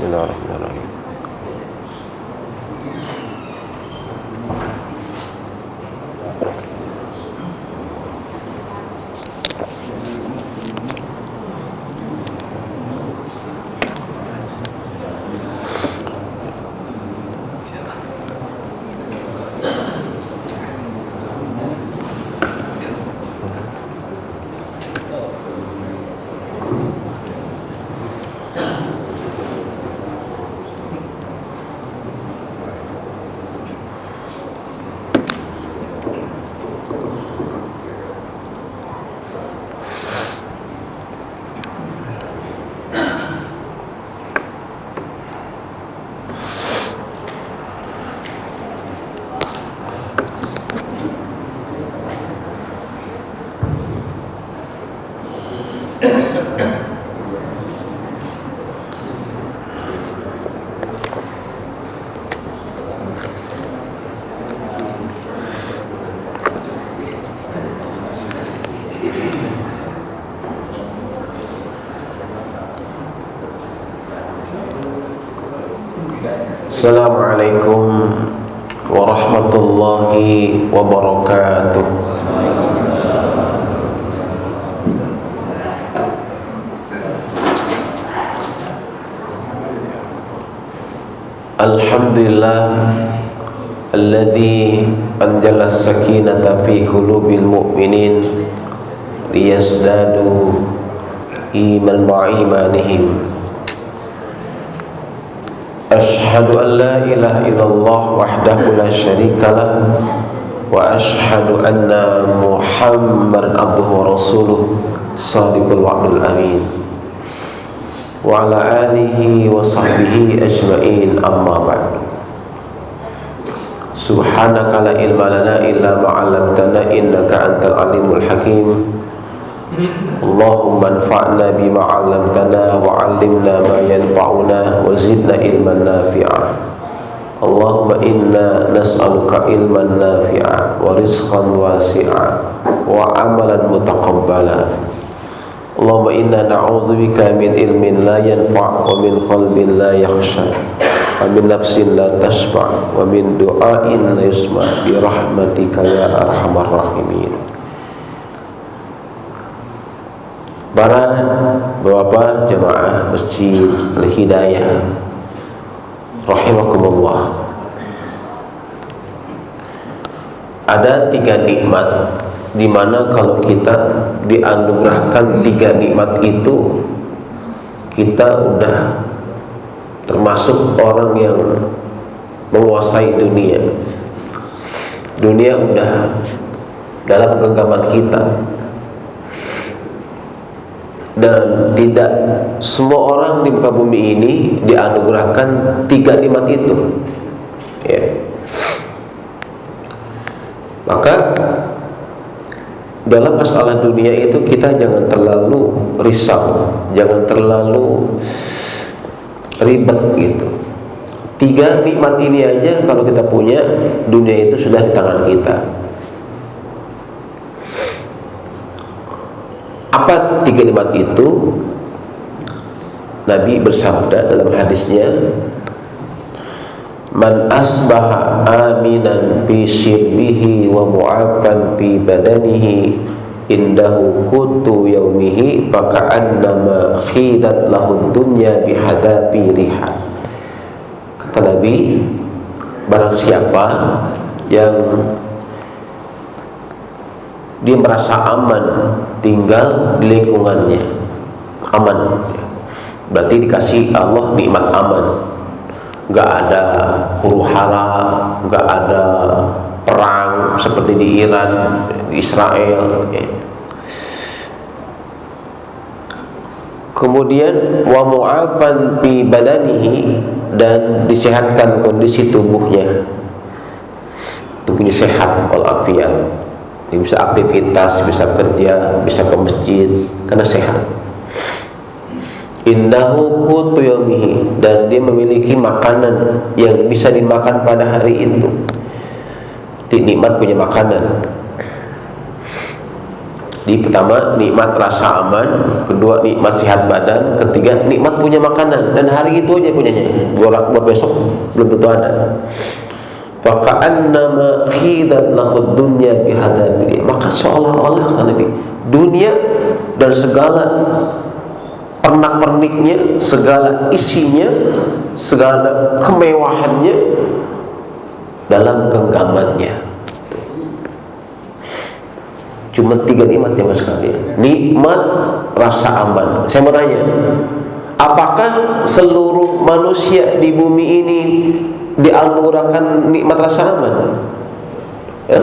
Bismillahirrahmanirrahim. Assalamualaikum warahmatullahi wabarakatuh. Alhamdulillah alladzi anzala as-sakinata fi qulubil mu'minin liyazdadu iman ma'imanihim. Ashhadu an la ilaha illallah wahdahu la syarika lah wa ashhadu anna Muhammadan abduhu wa rasuluh shadiqul wa'dul amin wa ala alihi wa sahbihi ajma'in, amma ba'du. Subhanaka la ilma lana illa ma 'allamtana innaka antal alimul hakim. Allahumma anfa'na bima 'allamtana wa 'allimna ma yanfa'una wa zidna ilman nafi'a. Allahumma inna nas'aluka ilman nafi'a wa rizqan wasi'a wa 'amalan mutaqabbala. Allahumma inna na'udzubika min ilmin la yanfa' wa min qalbin la yakhsha wa min nafsin la tashba' wa min du'ain la yusma' bi rahmatika ya arhamar rahimin. Para bapak jamaah Masjid Al-Hidayah rahimakumullah, ada 3 nikmat di mana kalau kita dianugerahkan 3 nikmat itu, kita udah termasuk orang yang menguasai dunia. Dunia udah dalam genggaman kita. Dan tidak semua orang di muka bumi ini dianugerahkan 3 nikmat itu, ya. Maka dalam masalah dunia itu kita jangan terlalu risau, jangan terlalu ribet gitu. 3 nikmat ini aja kalau kita punya, dunia itu sudah di tangan kita. Apa 3 nikmat itu? Nabi bersabda dalam hadisnya, man asbaha aminan fi sirbihi wa mu'afan fi badanihi indahu qutu yaumihi faka'annama khidat lahu dunya bihadabi riha. Kata Nabi, barang siapa yang dia merasa aman tinggal di lingkungannya, aman, berarti dikasih Allah nikmat aman, nggak ada huru hara, nggak ada perang seperti di Iran, di Israel, ya. Kemudian wa mu'afan fi badanihi, dan disehatkan kondisi tubuhnya sehat walafiat. Dia bisa aktivitas, bisa kerja, bisa ke masjid karena sehat. Indahu qutu yaumihi, dan dia memiliki makanan yang bisa dimakan pada hari itu. Nikmat punya makanan. Jadi pertama nikmat rasa aman, kedua nikmat sehat badan, ketiga nikmat punya makanan, dan hari itu aja punyanya. Buat besok belum tentu ada. Faka'annama khidat lahud dunya bihadabi. Maka seolah-olah kata Nabi, dunia dan segala pernak-perniknya, segala isinya, segala kemewahannya dalam genggamannya. Cuma 3 nikmat ya mas sekalian. Nikmat rasa aman. Saya mau tanya, apakah seluruh manusia di bumi ini dianugerahkan nikmat rasa aman? Ya?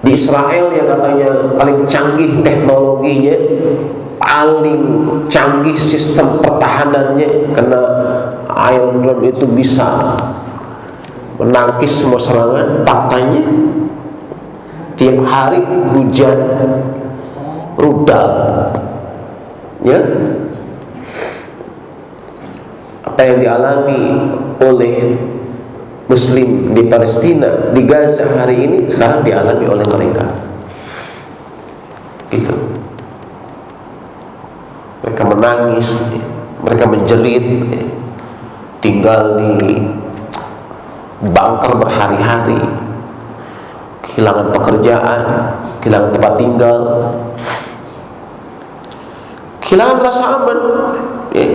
Di Israel yang katanya paling canggih teknologinya, paling canggih sistem pertahanannya, karena Iron Dome itu bisa menangkis semua serangan, faktanya tiap hari hujan rudal, ya. Apa yang dialami oleh Muslim di Palestina, di Gaza hari ini, sekarang dialami oleh mereka. Gitu. Mereka menangis, mereka menjerit, tinggal di bunker berhari-hari, kehilangan pekerjaan, kehilangan tempat tinggal, kehilangan rasa aman. Ya.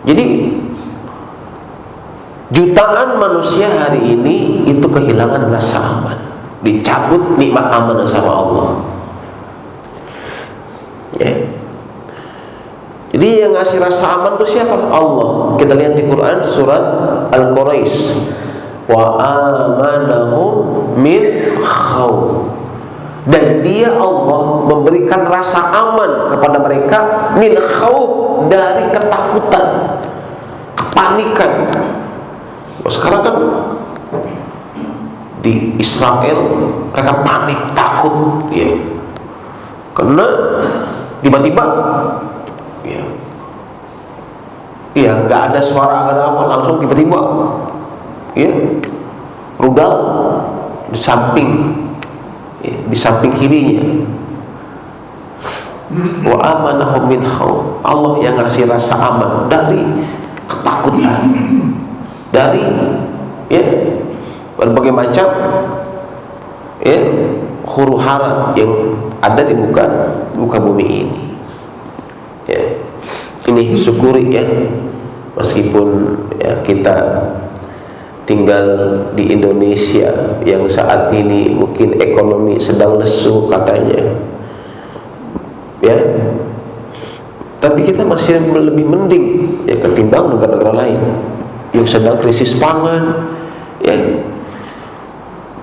Jadi jutaan manusia hari ini itu kehilangan rasa aman, dicabut nikmat aman sama Allah. Ya. Jadi yang ngasih rasa aman itu siapa? Allah. Kita lihat di Quran surat Al-Quraisy, wa amanahum min khawf. Dan dia Allah memberikan rasa aman kepada mereka min khawf, dari ketakutan, kepanikan. Sekarang kan di Israel mereka panik, takut, ya, karena tiba-tiba, ya nggak ada suara, nggak ada apa, langsung tiba-tiba, ya, rudal di samping, ya, di samping kirinya. Wa amanahum min khawf. Allah yang ngasih rasa aman dari ketakutan, dari, ya, berbagai macam, ya, huru-hara yang ada di muka bumi ini. Ya. Ini syukuri, ya, meskipun, ya, kita tinggal di Indonesia yang saat ini mungkin ekonomi sedang lesu katanya, ya, tapi kita masih lebih mending, ya, ketimbang negara-negara lain yang sedang krisis pangan, ya.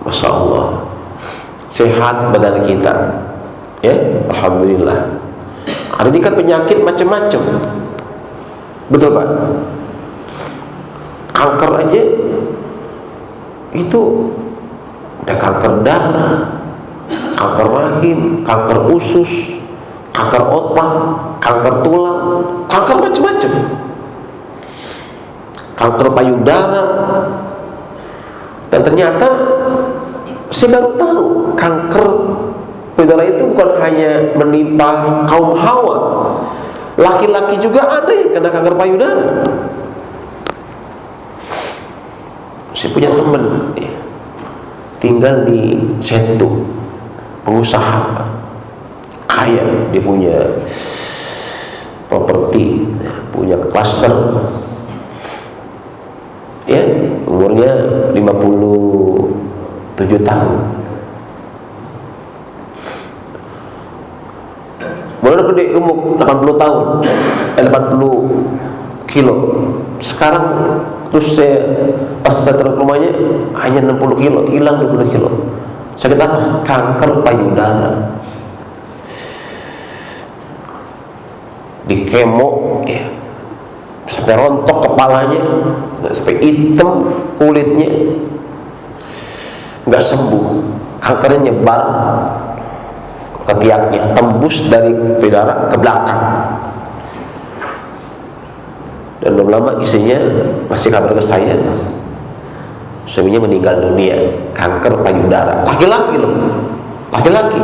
Masya Allah, sehat badan kita, ya, alhamdulillah. Hari ini kan penyakit macam-macam, betul Pak? Kanker aja itu ada kanker darah, kanker rahim, kanker usus, kanker otak, kanker tulang, kanker macam-macam, kanker payudara. Dan ternyata saya baru tahu kanker payudara itu bukan hanya menimpa kaum Hawa, laki-laki juga ada yang kena kanker payudara. Saya punya teman, ya, tinggal di Setu, pengusaha kaya, dia punya properti, punya klaster, ya, umurnya 57 tahun. Mulai gede gemuk, 80 tahun, 80 kilo. Sekarang terus saya pas datang ke rumahnya hanya 60 kilo, hilang 20 kilo. Sakit apa? Kanker payudara. Di kemo, ya, sampai rontok kepalanya, sampai hitam kulitnya, nggak sembuh. Kankernya nyebar ke biaknya, tembus dari payudara ke belakang. Dan belum lama isinya masih kabar ke saya, suaminya meninggal dunia, kanker payudara, laki-laki loh, laki-laki.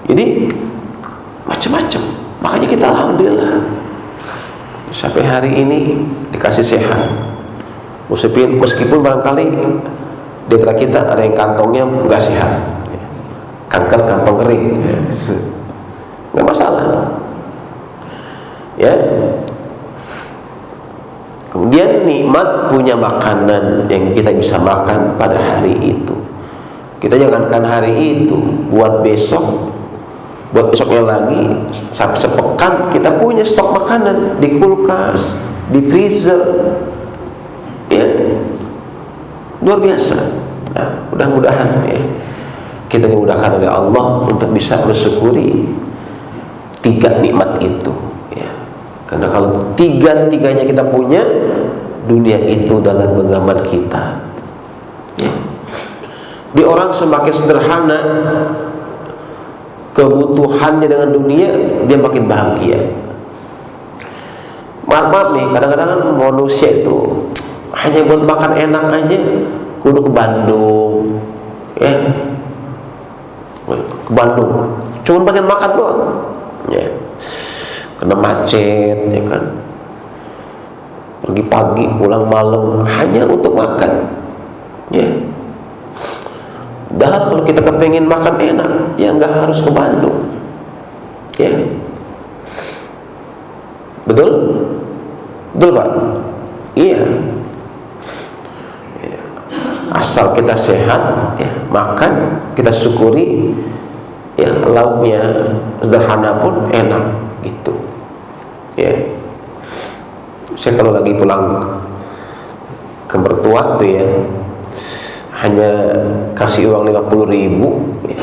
Jadi macam-macam. Makanya kita alhamdulillah sampai hari ini dikasih sehat. Meskipun barangkali di antara kita ada yang kantongnya nggak sehat, kanker kantong kering, nggak masalah. Ya. Kemudian nikmat punya makanan yang kita bisa makan pada hari itu. Kita jangankan hari itu, buat besoknya lagi, sampai sepekan kita punya stok makanan di kulkas, di freezer, ya, luar biasa. Nah, mudah-mudahan ya kita dimudahkan oleh Allah untuk bisa mensyukuri 3 nikmat itu. Ya. Karena kalau 3-tiganya kita punya, dunia itu dalam genggaman kita. Ya. Di orang semakin sederhana kebutuhannya dengan dunia, dia makin bahagia. Maaf nih, kadang-kadang kan manusia itu hanya buat makan enak aja kudu ke Bandung, ya, ke Bandung, cuma bagian makan doang, ya, kena macet, ya kan, pergi pagi pulang malam hanya untuk makan, ya. Padahal kalau kita kepengen makan enak, ya nggak harus ke Bandung, ya. Betul? Betul Pak? Iya. Ya. Asal kita sehat, ya, makan, kita syukuri, ya, lauknya sederhana pun enak, gitu. Ya. Saya kalau lagi pulang ke mertua tuh ya, hanya kasih uang 50.000, ya.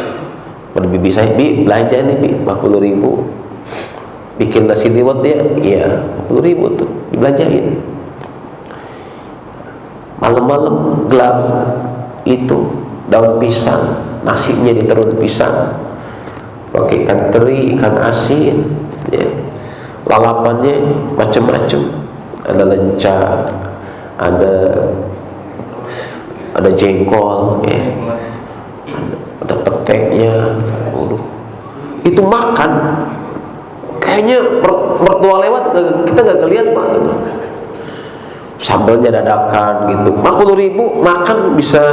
Pada bibi saya, "Bi, belanja nih Bi, 50.000, bikin nasi liwet dia." Iya, 50.000 tuh dibelanjain. Malam-malam gelap itu daun pisang, nasinya diterun pisang, pakai ikan teri, ikan asin, ya. Lalapannya macam-macam, ada lenca, ada jengkol, ya, ada peteknya. Itu makan kayaknya mertua lewat kita nggak ngeliat Pak, gitu. Sambalnya dadakan gitu. 50.000 makan bisa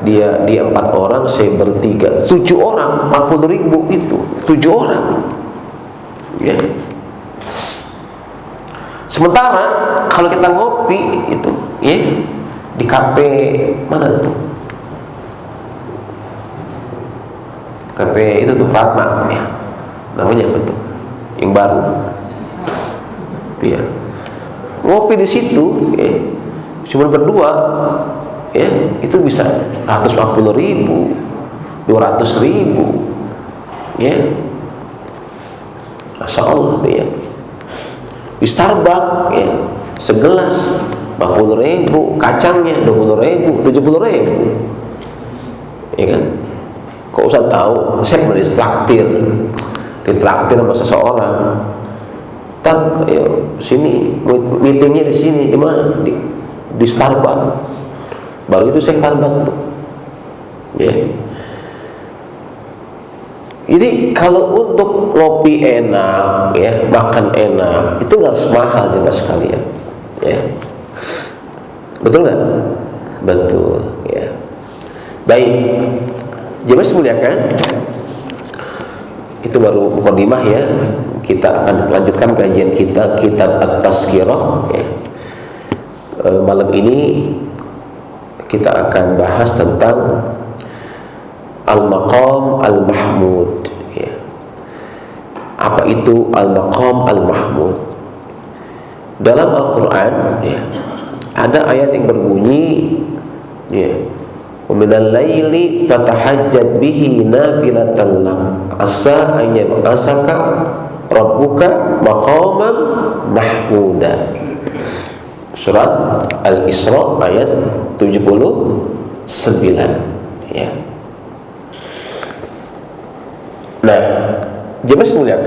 dia 4 orang, saya bertiga, 7 orang. 50.000 itu 7 orang, ya. Sementara kalau kita ngopi itu, ya, di kafe mana tuh? Kafe itu tuh Pratma, ya. Namanya apa tuh? Yang baru. Ya. Ngopi di situ, ya, cuma berdua, ya, itu bisa 150.000, 200.000, ya. Masya Allah tuh, ya. Di Starbucks, ya, segelas 40.000, kacangnya 20.000, 70.000, ya kan? Kok usah tahu, saya pernah ditraktir sama seseorang. "Tan, ayo sini, meetingnya di sini." Di mana? Di Starbucks. Baru itu saya Starbucks tuh, ya. Jadi kalau untuk ngopi enak, ya, makan enak, itu nggak harus mahal jemaah sekalian, ya. Betul nggak? Betul, ya. Baik, jemaah semuliakan, itu baru mukadimah, ya. Kita akan melanjutkan kajian kita kitab At-Tazkirah, ya. Malam ini kita akan bahas tentang Al-Maqam Al-Mahmud, ya. Apa itu Al-Maqam Al-Mahmud? Dalam Al-Quran, ya, ada ayat yang berbunyi, ya, "Wa minal laili fatahajjad bihi nafilatan lak asa an yab'asaka rabbuka maqaman mahmuda." Surat Al-Isra ayat 79, ya. Nah, jemaah sekalian,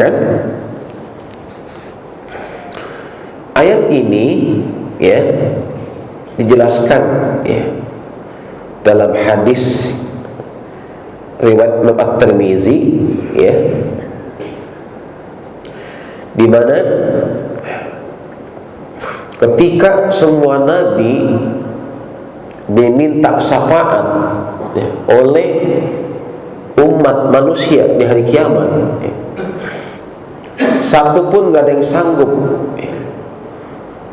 ayat ini ya dijelaskan ya dalam hadis riwayat Imam At-Tirmizi ya, di mana ketika semua nabi diminta syafaat ya, oleh umat manusia di hari kiamat ya, satu pun gak ada yang sanggup ya.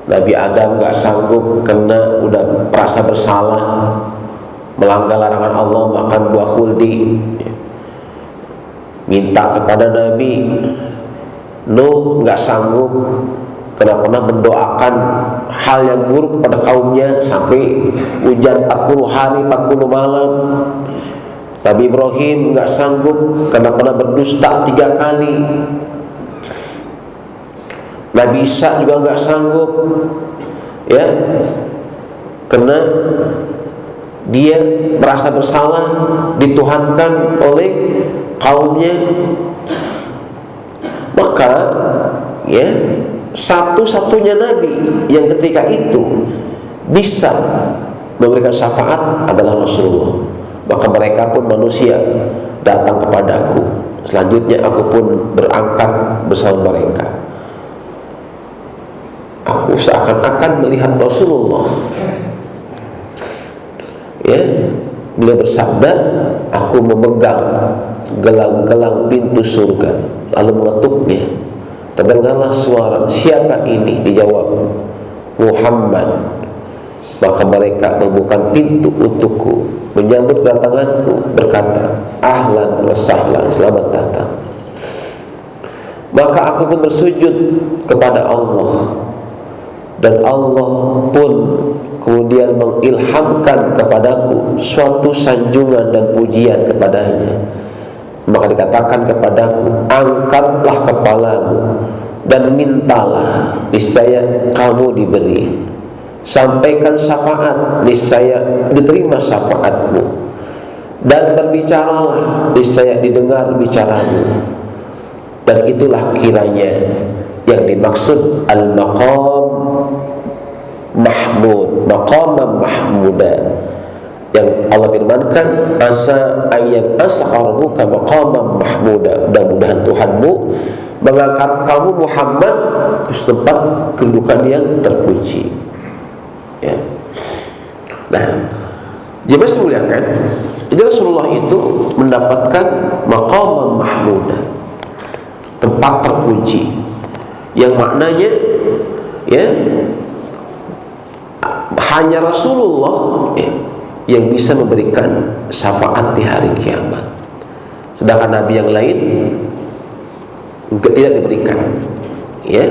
Nabi Adam gak sanggup karena udah merasa bersalah, melanggar larangan Allah, makan buah khuldi ya. Minta kepada Nabi Nuh gak sanggup karena pernah mendoakan hal yang buruk kepada kaumnya sampai hujan 40 hari 40 malam. Nabi Ibrahim gak sanggup karena pernah berdusta 3 kali. Nabi Isa juga gak sanggup ya, karena dia merasa bersalah, dituhankan oleh kaumnya. Maka ya satu-satunya nabi yang ketika itu bisa memberikan syafaat adalah Rasulullah. Maka mereka pun manusia datang kepadaku, selanjutnya aku pun berangkat bersama mereka. Aku seakan-akan melihat Rasulullah ya, beliau bersabda, aku memegang gelang-gelang pintu surga, lalu mengetuknya. Terdengarlah suara, siapa ini? Dijawab, Muhammad. Maka mereka membuka pintu untukku, menyambut kedatanganku, berkata, ahlan wa sahlan, selamat datang. Maka aku pun bersujud kepada Allah, dan Allah pun kemudian mengilhamkan kepadaku suatu sanjungan dan pujian kepadanya. Maka dikatakan kepadaku, angkatlah kepalamu dan mintalah, niscaya kamu diberi. Sampaikan syafaat, niscaya diterima syafaatmu. Dan berbicaralah, niscaya didengar bicaramu. Dan itulah kiranya yang dimaksud al-maqam mahmud, maqamam mahmuda, yang Allah firmankan, asa ayyam as'aruka maqamam mahmuda. Mudah-mudahan Tuhanmu mengangkat kamu Muhammad ke tempat kedudukan yang terpuji ya. Nah, jemaah semuliakan, jadi Rasulullah itu mendapatkan maqamam mahmuda, tempat terpuji, yang maknanya ya hanya Rasulullah ya, yang bisa memberikan syafaat di hari kiamat. Sedangkan nabi yang lain tidak diberikan ya.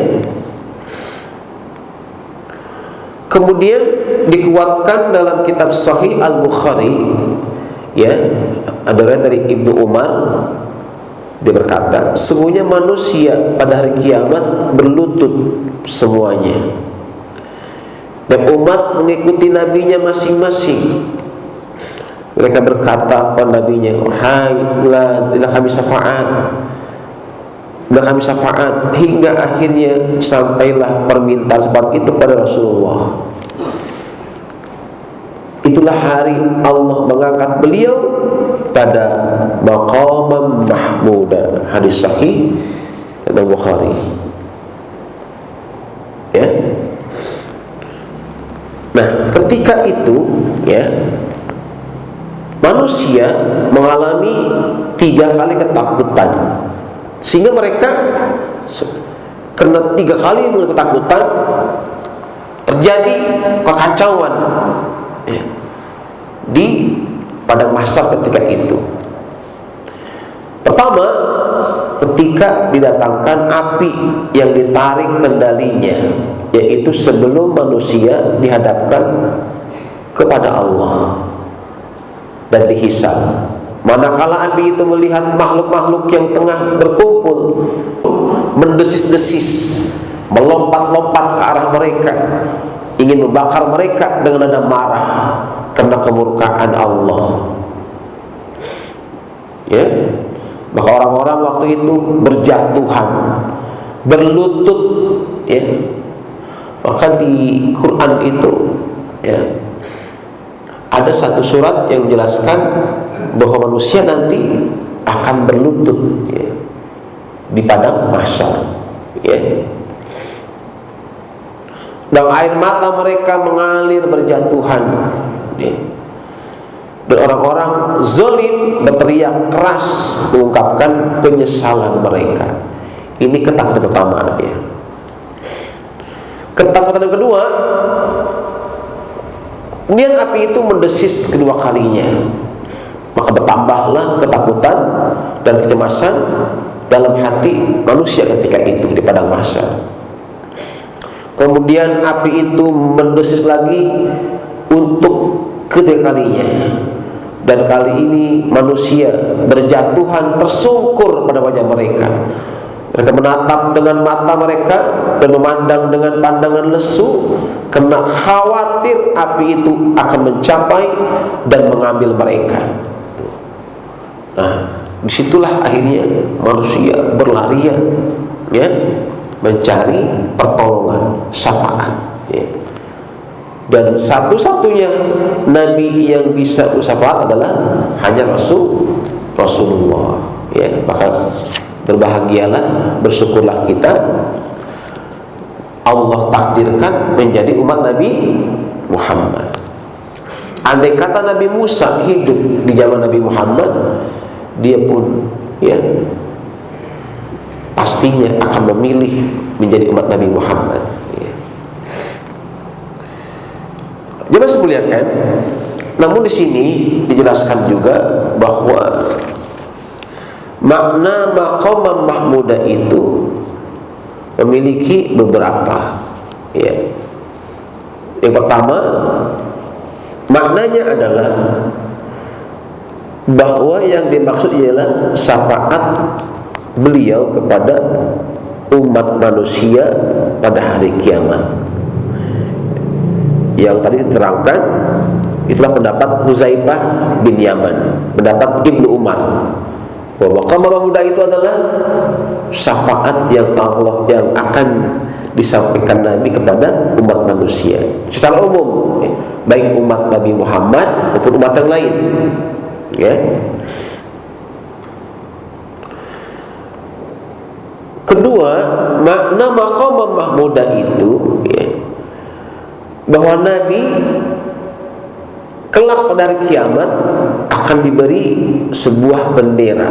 Kemudian dikuatkan dalam kitab Sahih Al-Bukhari ya, ada riwayat dari Ibnu Umar, dia berkata, semuanya manusia pada hari kiamat berlutut semuanya, dan umat mengikuti nabinya masing-masing. Mereka berkata kepada nabinya, hai, bila kami syafaat, bila kami syafaat, hingga akhirnya sampailah permintaan seperti itu kepada Rasulullah. Itulah hari Allah mengangkat beliau pada maqamam mahmuda. Hadis sahih Imam Bukhari ya. Nah, ketika itu ya, manusia mengalami 3 kali ketakutan, sehingga mereka kena 3 kali ketakutan, terjadi kekacauan ya, di padang mahsyar ketika itu. Pertama, ketika didatangkan api yang ditarik kendalinya, yaitu sebelum manusia dihadapkan kepada Allah dan dihisab. Manakala api itu melihat makhluk-makhluk yang tengah berkumpul, mendesis-desis, melompat-lompat ke arah mereka, ingin membakar mereka dengan nada marah karena kemurkaan Allah ya. Maka orang-orang waktu itu berjatuhan, berlutut ya, Maka di Quran itu ya, ada satu surat yang menjelaskan bahwa manusia nanti akan berlutut ya, di padang mahsyar ya. Dan air mata mereka mengalir berjatuhan ya. Dan orang-orang zalim berteriak keras mengungkapkan penyesalan mereka. Ini ketakutan pertama ya. Ketakutan yang kedua, kemudian api itu mendesis kedua kalinya. Maka bertambahlah ketakutan dan kecemasan dalam hati manusia ketika itu di padang mahsyar. Kemudian api itu mendesis lagi untuk ketiga kalinya. Dan kali ini manusia berjatuhan tersungkur pada wajah mereka. Mereka menatap dengan mata mereka dan memandang dengan pandangan lesu, karena khawatir api itu akan mencapai dan mengambil mereka. Nah, disitulah akhirnya manusia berlarian ya, mencari pertolongan, syafaat ya. Dan satu-satunya nabi yang bisa bersyafaat adalah hanya Rasulullah ya. Maka berbahagialah, bersyukurlah kita Allah takdirkan menjadi umat Nabi Muhammad. Andai kata Nabi Musa hidup di zaman Nabi Muhammad, dia pun ya pastinya akan memilih menjadi umat Nabi Muhammad ya. Jemaah sekalian, namun di sini dijelaskan juga bahwa makna maqaman mahmuda itu memiliki beberapa ya. Yang pertama, maknanya adalah bahwa yang dimaksud ialah syafaat beliau kepada umat manusia pada hari kiamat. Yang tadi diterangkan itulah pendapat Huzaifah bin Yaman, pendapat Ibnu Umar, bahwa maqam mahmuda itu adalah syafaat yang Allah yang akan disampaikan Nabi kepada umat manusia secara umum ya, baik umat Nabi Muhammad maupun umat yang lain ya. Kedua, makna maqam mahmuda itu ya, bahwa Nabi kelak pada hari kiamat akan diberi sebuah bendera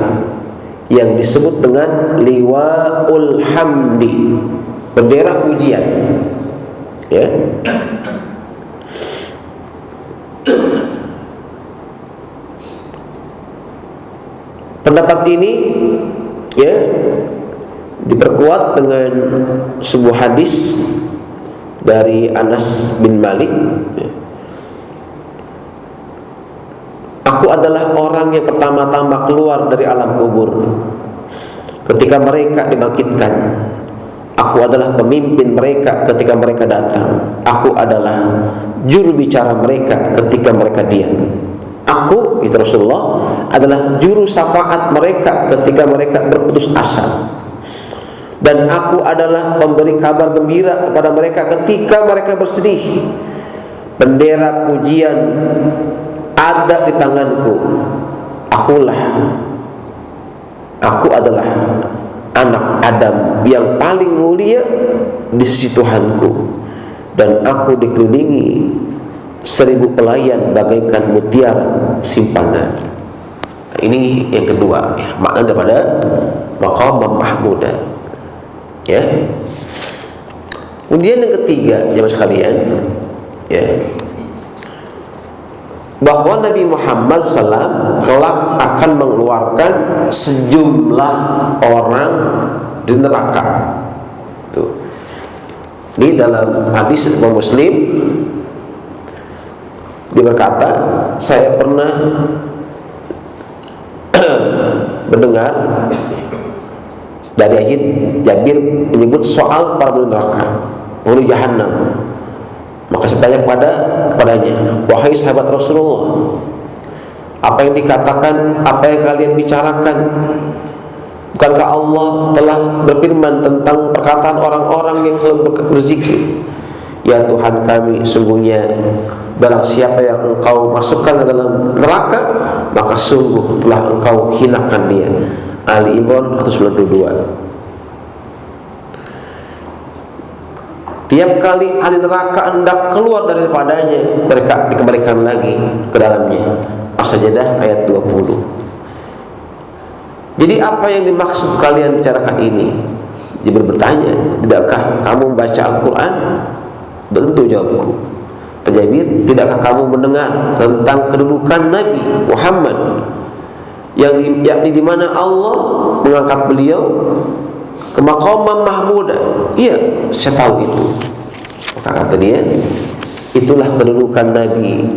yang disebut dengan liwaul hamdi, bendera pujian ya. Pendapat ini ya diperkuat dengan sebuah hadis dari Anas bin Malik. Aku adalah orang yang pertama-tama keluar dari alam kubur ketika mereka dibangkitkan. Aku adalah pemimpin mereka ketika mereka datang. Aku adalah juru bicara mereka ketika mereka diam. Aku, itu Rasulullah, adalah juru syafaat mereka ketika mereka berputus asa. Dan aku adalah pemberi kabar gembira kepada mereka ketika mereka bersedih. Bendera pujian ada di tanganku. Aku adalah anak Adam yang paling mulia di sisi Tuhanku, dan aku dikelilingi 1000 pelayan bagaikan mutiara simpanan. Ini yang kedua ya, makna daripada maqam mahmuda ya. Kemudian yang ketiga, jemaah sekalian ya, bahwa Nabi Muhammad SAW kelak akan mengeluarkan sejumlah orang di neraka. Tuh. Ini dalam hadis Imam Muslim dia berkata, saya pernah mendengar dari ayat Jabir menyebut soal para penghuni neraka, penghuni Jahannam. Maka saya tanya kepadanya, wahai sahabat Rasulullah, apa yang dikatakan, apa yang kalian bicarakan? Bukankah Allah telah berfirman tentang perkataan orang-orang yang selalu berzikir? ya Tuhan kami, sungguhnya barang siapa yang Engkau masukkan ke dalam neraka, maka sungguh telah Engkau hinakan dia. Ali Imran 192. Tiap kali ahli neraka hendak keluar daripadanya, mereka dikembalikan lagi ke dalamnya. As-Sajdah ayat 20. Jadi apa yang dimaksud kalian bicarakan ini? Jibril bertanya, tidakkah kamu membaca Al-Quran? Tentu jawabku. Jabir, tidakkah kamu mendengar tentang kedudukan Nabi Muhammad yakni di mana Allah mengangkat beliau ke maqam mahmudah? Iya, saya tahu itu. Maka kata dia, itulah kedudukan Nabi.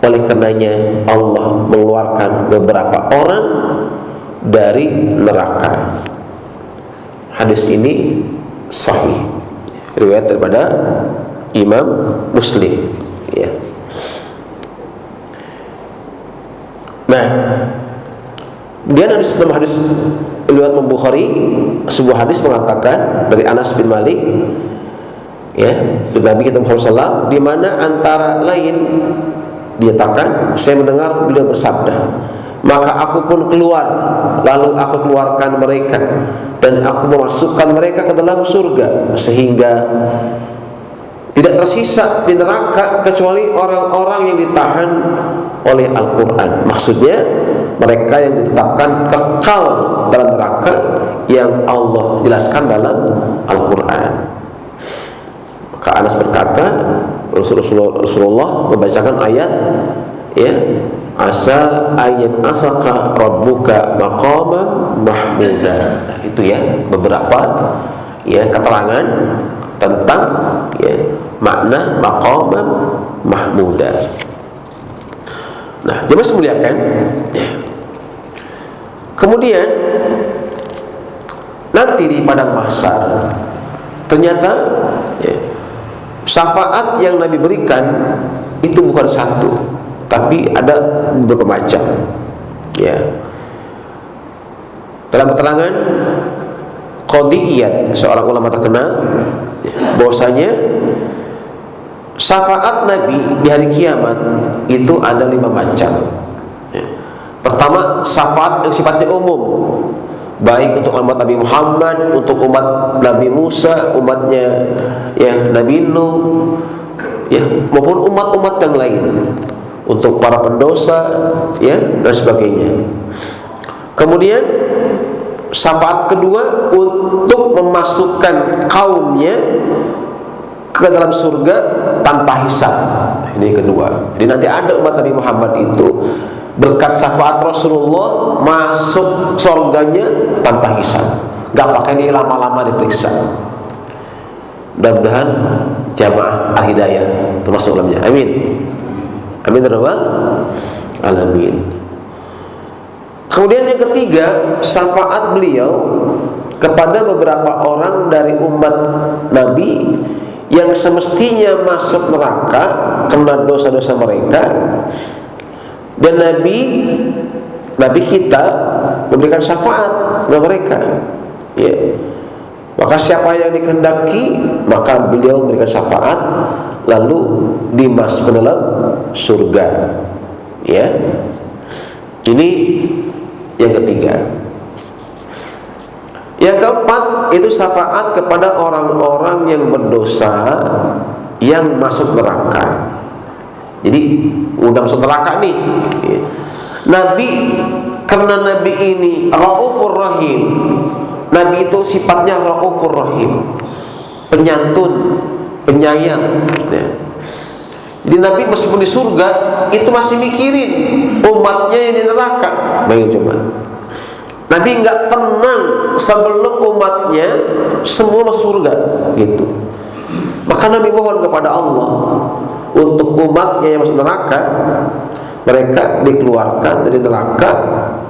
Oleh karenanya Allah mengeluarkan beberapa orang dari neraka. Hadis ini sahih, riwayat daripada Imam Muslim, ya. Nah, kemudian dalam hadis riwayat Bukhari, sebuah hadis mengatakan dari Anas bin Malik, ya, dari Nabi kita Muhammad SAW, di mana antara lain dinyatakan, saya mendengar beliau bersabda, maka aku pun keluar, lalu aku keluarkan mereka dan aku memasukkan mereka ke dalam surga, sehingga tidak tersisa di neraka kecuali orang-orang yang ditahan oleh Al-Quran. Maksudnya mereka yang ditetapkan kekal dalam neraka yang Allah jelaskan dalam Al-Quran. Maka Anas berkata, Rasulullah membacakan ayat, ya, asa ayat asaka rabbuka maqaman mahmuda. Nah, itu ya beberapa ya keterangan tentang ya makna maqaman mahmuda. Nah, jemaah semuliakan, ya. Kemudian nanti di padang mahsyar ternyata ya, syafaat yang Nabi berikan itu bukan satu, tapi ada beberapa macam, ya. Dalam keterangan Qadiyat, seorang ulama terkenal, ya, bahwasanya syafaat Nabi di hari kiamat itu ada 5 macam, ya. Pertama, syafaat yang sifatnya umum, baik untuk umat Nabi Muhammad, untuk umat Nabi Musa, umatnya ya Nabi Nuh, ya, maupun umat-umat yang lain, untuk para pendosa, ya, dan sebagainya. Kemudian syafaat kedua untuk memasukkan kaumnya ke dalam surga tanpa hisab. Ini kedua. Jadi nanti ada umat Nabi Muhammad itu berkat syafaat Rasulullah masuk surganya tanpa hisab, gak pakai ini lama-lama diperiksa. Mudah-mudahan jamaah Al-Hidayah termasuk dalamnya. Amin. Amin ya rabbal alamin. Kemudian yang ketiga, syafaat beliau kepada beberapa orang dari umat Nabi yang semestinya masuk neraka karena dosa-dosa mereka, dan Nabi kita memberikan syafaat kepada mereka, ya. Maka siapa yang dikehendaki, maka beliau memberikan syafaat lalu dimasukkan dalam surga, ya. Ini yang ketiga. Yang keempat itu syafaat kepada orang-orang yang berdosa yang masuk neraka. Jadi udah masuk neraka nih, ya. Nabi, karena Nabi ini Raufur Rahim, Nabi itu sifatnya Raufur Rahim, penyantun, penyayang, ya. Jadi Nabi meskipun di surga itu masih mikirin umatnya yang di neraka. Baik, coba. Nabi nggak tenang sebelum umatnya semua masuk surga, gitu. Maka Nabi mohon kepada Allah untuk umatnya yang masuk neraka, mereka dikeluarkan dari neraka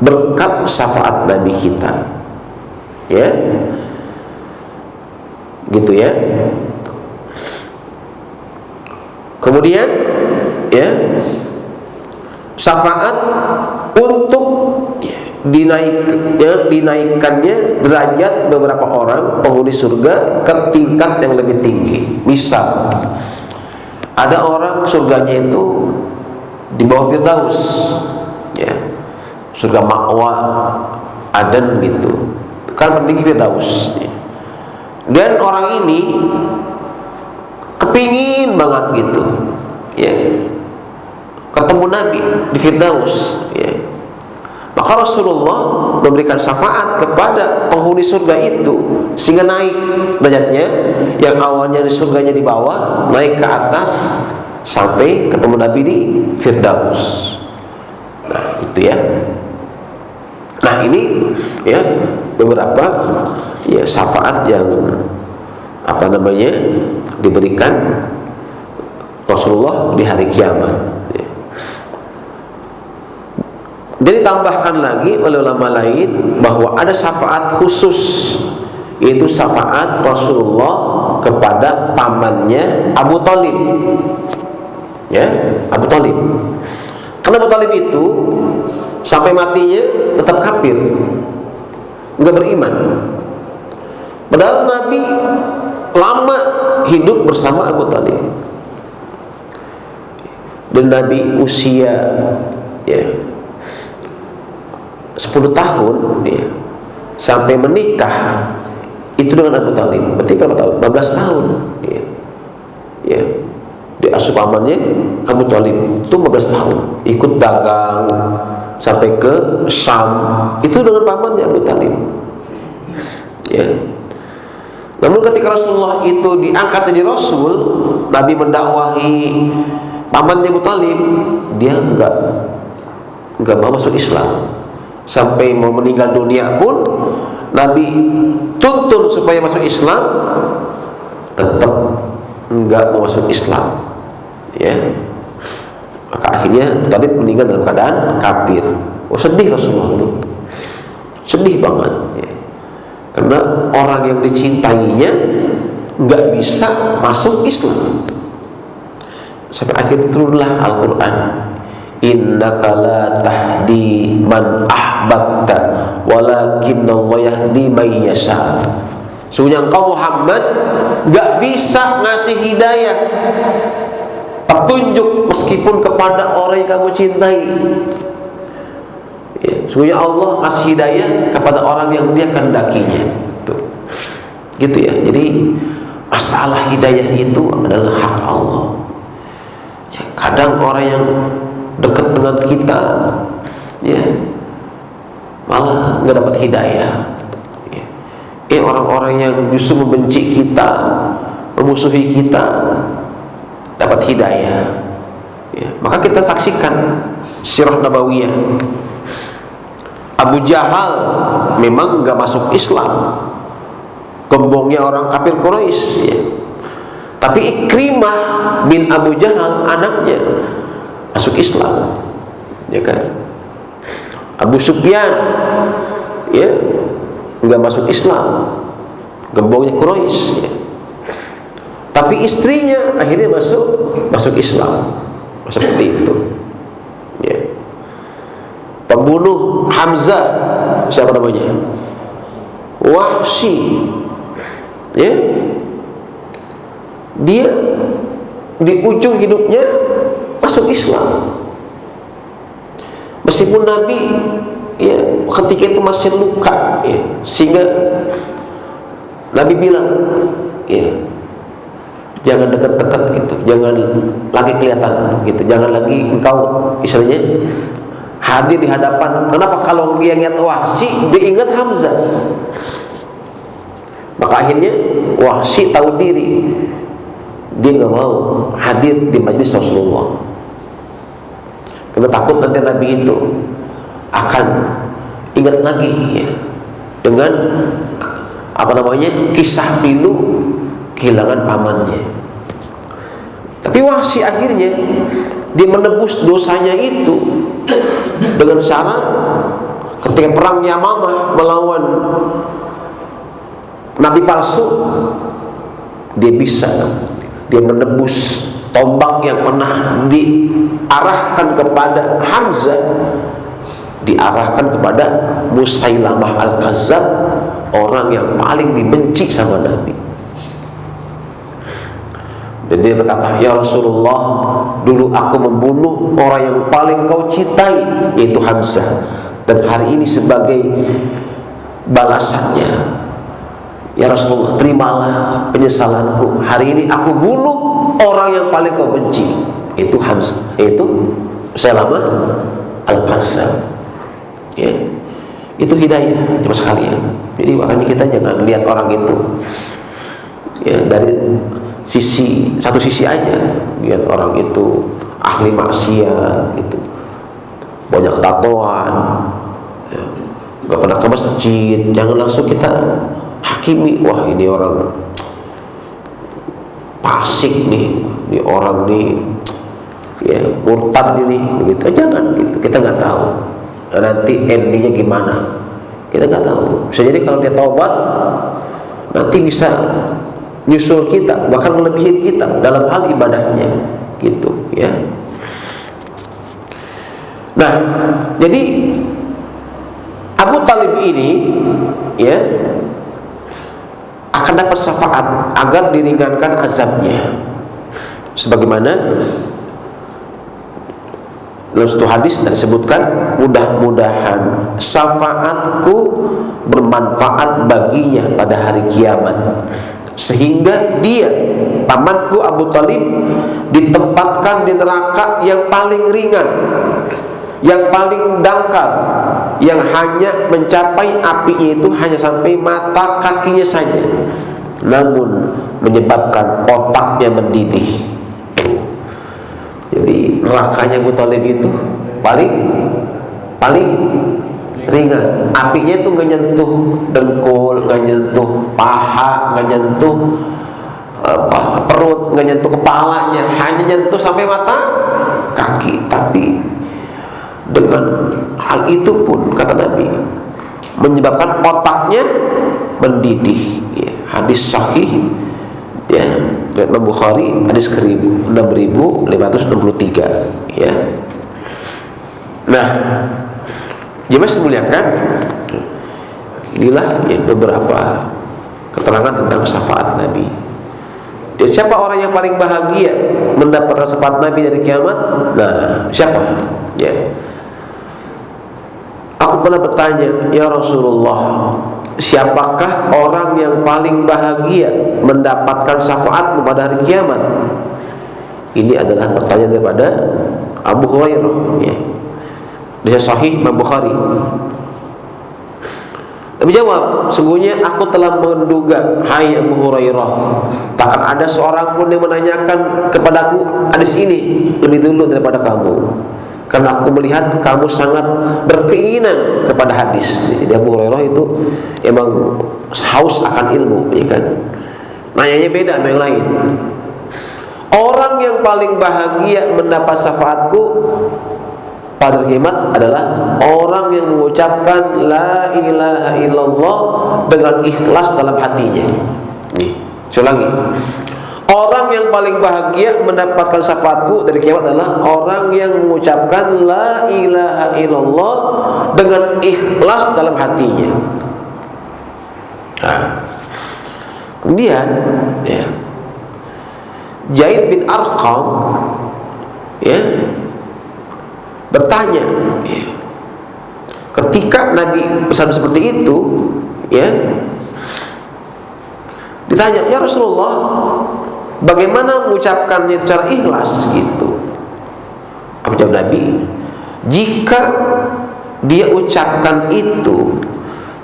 berkat syafaat Nabi kita, ya, gitu ya. Kemudian, ya, syafaat untuk dinaikkannya derajat beberapa orang penghuni surga ke tingkat yang lebih tinggi. Misal ada orang surganya itu di bawah Firdaus, ya, surga Ma'wa, Aden gitu, kan pentinggi Firdaus. Dan orang ini kepingin banget gitu, ya, ketemu Nabi di Firdaus, ya. Maka Rasulullah memberikan syafaat kepada penghuni surga itu sehingga naik derajatnya, yang awalnya di surganya di bawah naik ke atas sampai ketemu Nabi di Firdaus. Nah, itu ya. Nah, ini ya beberapa ya syafaat yang diberikan Rasulullah di hari kiamat. Dan ditambahkan lagi oleh ulama lain bahwa ada syafaat khusus, yaitu syafaat Rasulullah kepada pamannya Abu Thalib, ya, Abu Thalib. Karena Abu Thalib itu sampai matinya tetap kafir, nggak beriman. Padahal Nabi lama hidup bersama Abu Thalib, dan Nabi usia, ya, 10 tahun ya, sampai menikah itu dengan Abu Thalib. Berarti berapa tahun? 15 tahun ya. Ya. Diasuh pamannya Abu Thalib itu 15 tahun, ikut dagang sampai ke Syam itu dengan pamannya Abu Thalib, ya. Namun ketika Rasulullah itu diangkat jadi Rasul, Nabi mendakwahi pamannya Abu Thalib, dia enggak mau masuk Islam. Sampai mau meninggal dunia pun Nabi tuntun supaya masuk Islam, tetap enggak mau masuk Islam, ya. Maka akhirnya Abu Thalib meninggal dalam keadaan kafir. Oh, sedih Rasulullah itu, sedih banget, ya. Karena orang yang dicintainya enggak bisa masuk Islam. Sampai akhirnya turunlah Al-Quran, innaka la tahdi man ahbabta walakinnallaha yahdi man yasha. Sesungguhnya engkau Muhammad gak bisa ngasih hidayah, petunjuk, meskipun kepada orang yang kamu cintai, ya. Sesungguhnya Allah ngasih hidayah kepada orang yang dia kehendakinya. Tuh. Gitu ya. Jadi masalah hidayah itu adalah hak Allah, ya. Kadang orang yang dekat dengan kita, ya, malah nggak dapat hidayah, ya. Orang-orang yang justru membenci kita, memusuhi kita, dapat hidayah, ya. Maka kita saksikan sirah nabawiyah. Abu Jahal memang nggak masuk Islam, gembongnya orang kafir Quraisy, ya. Tapi Ikrimah bin Abu Jahal, anaknya, masuk Islam, ya kan. Abu Sufyan, ya, nggak masuk Islam, gembongnya Quraisy, ya. Tapi istrinya akhirnya masuk Islam, seperti itu, ya. Pembunuh Hamzah, siapa namanya? Wahsy, ya. Dia di ujung hidupnya masuk Islam, meskipun Nabi, ya, ketika itu masih luka, ya, sehingga Nabi bilang, ya, jangan dekat-dekat gitu, jangan lagi kelihatan gitu, jangan lagi engkau istilahnya hadir di hadapan. Kenapa? Kalau dia ingat Wahsy, dia ingat Hamzah. Maka akhirnya Wahsy tahu diri, dia nggak mau hadir di majelis Rasulullah, karena takut nanti Nabi itu akan ingat lagi, ya, dengan kisah pilu kehilangan pamannya. Tapi Wahsy akhirnya dia menebus dosanya itu dengan cara ketika perang Yamamah melawan Nabi palsu, dia menebus tombak yang pernah diarahkan kepada Hamzah, diarahkan kepada Musailamah Al-Kazzab, orang yang paling dibenci sama Nabi. Dan dia berkata, ya Rasulullah, dulu aku membunuh orang yang paling kau cintai, yaitu Hamzah, dan hari ini sebagai balasannya, ya Rasulullah, terimalah penyesalanku. Hari ini aku bunuh orang yang paling kau benci, itu Hamzah, itu Musailamah Al-Kazzab. Ya, itu hidayah jemaah sekalian. Jadi makanya kita jangan lihat orang itu ya dari satu sisi aja, lihat orang itu ahli maksiat, itu banyak tatoan, ya, nggak pernah ke masjid. Jangan langsung kita hakimi, wah ini orang fasik nih, ini orang nih ya murtad ini, begitu. Jangan gitu, kita nggak tahu nanti endingnya gimana, kita nggak tahu. Bisa jadi kalau dia taubat nanti bisa nyusul kita, bahkan melebihi kita dalam hal ibadahnya, gitu ya. Nah, jadi Abu Talib ini ya akan dapat syafaat agar diringankan azabnya, sebagaimana dalam satu hadis disebutkan, mudah-mudahan syafaatku bermanfaat baginya pada hari kiamat, sehingga dia, pamanku Abu Talib, ditempatkan di neraka yang paling ringan, yang paling dangkal, yang hanya mencapai apinya itu hanya sampai mata kakinya saja, namun menyebabkan otaknya mendidih. Jadi nerakanya Abu Talib itu paling ringan. Apinya itu nggak nyentuh dengkul, nggak nyentuh paha, nggak nyentuh perut, nggak nyentuh kepalanya, hanya nyentuh sampai mata kaki. Tapi dengan hal itu pun, kata Nabi, menyebabkan otaknya mendidih. Ya, hadis sahih ya, Imam Bukhari, hadis 6563 ya. Nah, jemaah dimuliakan, inilah ya beberapa keterangan tentang syafaat Nabi. Dan siapa orang yang paling bahagia mendapatkan syafaat Nabi dari kiamat? Nah, siapa? Ya. Aku pernah bertanya, ya Rasulullah, siapakah orang yang paling bahagia mendapatkan syafaatmu pada hari kiamat? Ini adalah pertanyaan daripada Abu Hurairah ya. Dia sahih Imam Bukhari. Nabi jawab, sungguhnya aku telah menduga, hai Abu Hurairah, takkan ada seorang pun yang menanyakan kepadaku hadis ini lebih dulu daripada kamu, karena aku melihat kamu sangat berkeinginan kepada hadis. Jadi Abu Hurairah itu emang haus akan ilmu, ya kan? Nanyanya beda sama yang lain. Orang yang paling bahagia mendapat syafaatku pada kiamat adalah orang yang mengucapkan la ilaha illallah dengan ikhlas dalam hatinya. Nih, saya ulangi. Orang yang paling bahagia mendapatkan syafaatku dari kiamat adalah orang yang mengucapkan la ilaha illallah dengan ikhlas dalam hatinya. Nah, kemudian ya, Zaid bin Arqam ya bertanya ya, ketika Nabi pesan seperti itu ya, ditanya, ya Rasulullah, bagaimana mengucapkannya secara ikhlas gitu? Apa jawab Nabi? Jika dia ucapkan itu,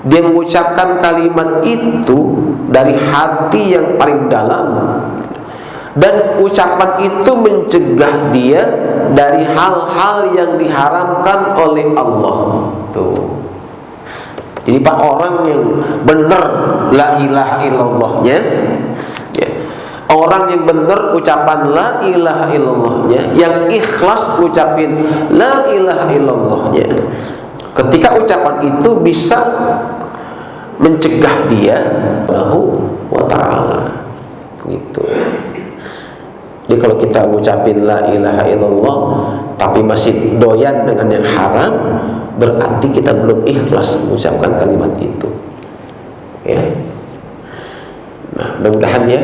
dia mengucapkan kalimat itu dari hati yang paling dalam, dan ucapan itu mencegah dia dari hal-hal yang diharamkan oleh Allah. Tuh. Jadi Pak, orang yang benar la ilaha illallahnya ya, orang yang benar ucapan la ilaha illallahnya, yang ikhlas ucapin la ilaha illallahnya, ketika ucapan itu bisa mencegah dia Allah wa ta'ala gitu. Jadi kalau kita ngucapin la ilaha illallah tapi masih doyan dengan yang haram, berarti kita belum ikhlas mengucapkan kalimat itu. Ya. Nah, mudah-mudahan ya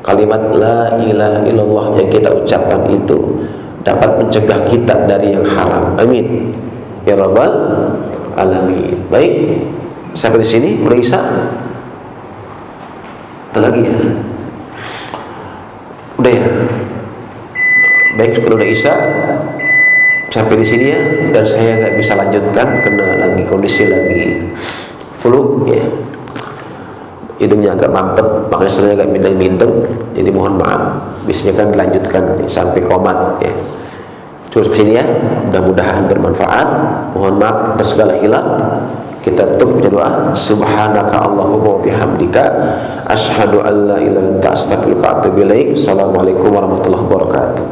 kalimat la ilaha illallah yang kita ucapkan itu dapat mencegah kita dari yang haram. Amin ya rabbal alamin. Baik, sampai di sini udah Isya. Ada lagi ya? Udah ya. Baik, kalau udah Isya sampai di sini ya, dan saya nggak bisa lanjutkan karena lagi kondisi lagi flu ya, hidungnya agak mampet, makanya saya agak bindeng-bindeng, jadi mohon maaf. Biasanya kan dilanjutkan sampai komat ya. Cukup sini ya, mudah-mudahan bermanfaat. Mohon maaf atas segala hilaf. Kita tutup dengan doa. Subhanaka Allahumma wa bihamdika asyhadu an la ilaha illa anta astaghfiruka wa atubu ilaik. Assalamualaikum warahmatullahi wabarakatuh.